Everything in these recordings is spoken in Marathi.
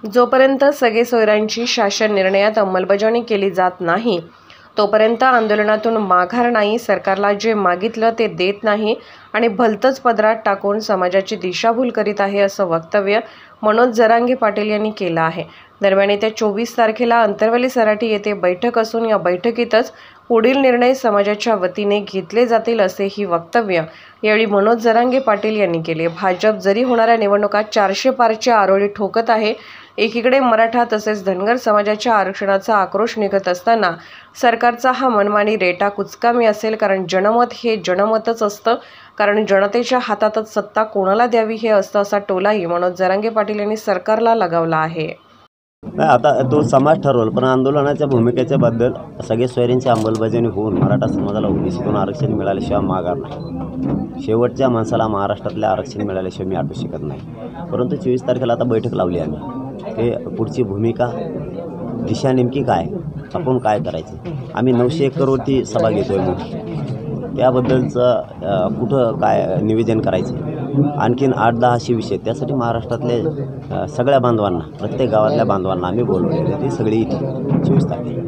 जोपर्यंत सगळे सोयऱ्यांची शासन निर्णयात अंमलबजावणी केली जात नाही तोपर्यंत आंदोलनातून माघार नाही। सरकारला जे मागितलं ते देत नाही आणि भलतंच पदरात टाकून समाजाची दिशाभूल करीत आहे, असं वक्तव्य मनोज जरांगे पाटील यांनी केलं आहे। दरम्यान येत्या 24 तारखेला अंतरवली सराटी येथे बैठक असून या बैठकीतच पुढील निर्णय समाजाच्या वतीने घेतले जातील, असेही वक्तव्य यावेळी मनोज जरांगे पाटील यांनी केले। भाजप जरी होणाऱ्या निवडणुकात 400 पारच्या आरोळी ठोकत आहे, एकीकडे मराठा तसेच धनगर समाजाच्या आरक्षणाचा आक्रोश निघत असताना सरकारचा हा मनमानी रेटा कुचकामी असेल, कारण जनमत हे जनमतच असतं, कारण जनतेच्या हातातच सत्ता कोणाला द्यावी हे असतं, असा टोलाही मनोज जरांगे पाटील यांनी सरकारला लगावला आहे। आता तो समाज ठरवल, पण आंदोलनाच्या भूमिकेच्या बद्दल सगळे सोयऱ्यांची अंमलबजावणी होऊन मराठा समाजाला ओबीसीतून आरक्षण मिळाल्याशिवाय माघार नाही। शेवटच्या माणसाला महाराष्ट्रातले आरक्षण मिळाल्याशिवाय मी आटू शकत नाही। परंतु 24 तारखेला आता बैठक लावली आम्ही, ते पुढची भूमिका दिशा नेमकी काय, आपण काय करायचं। आम्ही 900 एकरवरती सभा घेतोय मोठी, त्याबद्दलचं कुठं काय निवेदन करायचं, आणखीन 8-10 असे विषय, त्यासाठी महाराष्ट्रातले सगळ्या बांधवांना, प्रत्येक गावातल्या बांधवांना आम्ही बोलवलेले, ते सगळे इथे 24 तारखेला।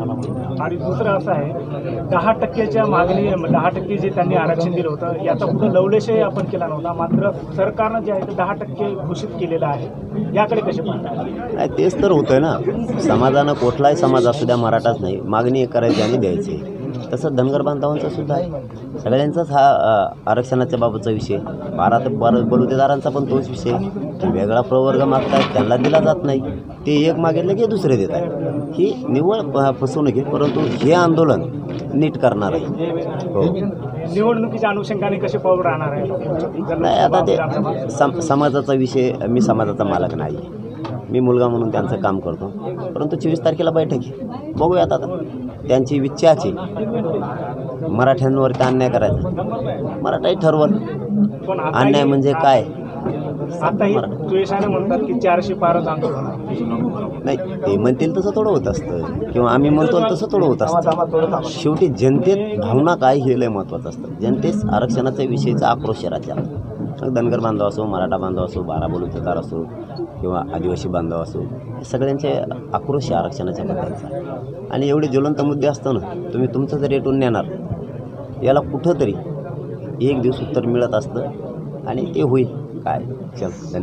आणि दुसरं असं आहे, 10% मागणी, 10% जे त्यांनी आरक्षण दिलं होतं याचा कुठं लवलेशही आपण केला नव्हता, मात्र सरकारनं जे आहे ते 10% घोषित केलेलं आहे, याकडे कसे पाहता? नाही, तेच तर होतं ना, समाजानं कुठलाही समाज असू द्या, मराठाच नाही, मागणी करायची आणि द्यायची। तसं धनगर बांधवांचा सुद्धा आहे, सगळ्यांचाच हा आरक्षणाच्या बाबतचा विषय। 12 बलुतेदारांचा पण तोच विषय की वेगळा प्रवर्ग मागतात, त्यांना दिला जात नाही, ते एक मागितलं की दुसरे देत आहे। ही निव्वळ फसवणूक आहे, परंतु हे आंदोलन नीट करणार आहे। हो, निवडणुकीच्या अनुषंगाने कसे पाऊल राहणार आहे? नाही, आता ते समाजाचा विषय, मी समाजाचा मालक नाही, मी मुलगा म्हणून त्यांचं काम करतो। परंतु 24 तारखेला बैठक आहे, बघूयात आता त्यांची इच्छाची मराठ्यांवरती अन्याय करायचा, मराठाही ठरवल अन्याय म्हणजे काय। आताही द्वेषाने म्हणतात की 400 पारच आंदोलन, नाही, ते म्हणतील तसं थोडं होत असतं, किंवा आम्ही म्हणतो तसं थोडं होत असतं। शेवटी जनतेत भावना काय हे लय महत्त्वाचं असतं। जनतेस आरक्षणाच्या विषयीचा आक्रोश राज्यात, धनगर बांधव असो, मराठा बांधव असो, 12 बलुतेदार असो किंवा आदिवासी बांधव असो, सगळ्यांचे आक्रोश आरक्षणाच्या बद्दलचा। आणि एवढे ज्वलंत मुद्दे असताना तुम्ही तुमचं जर रेटून नेणार, याला कुठंतरी एक दिवस उत्तर मिळत असतं आणि ते होईल काय। चल।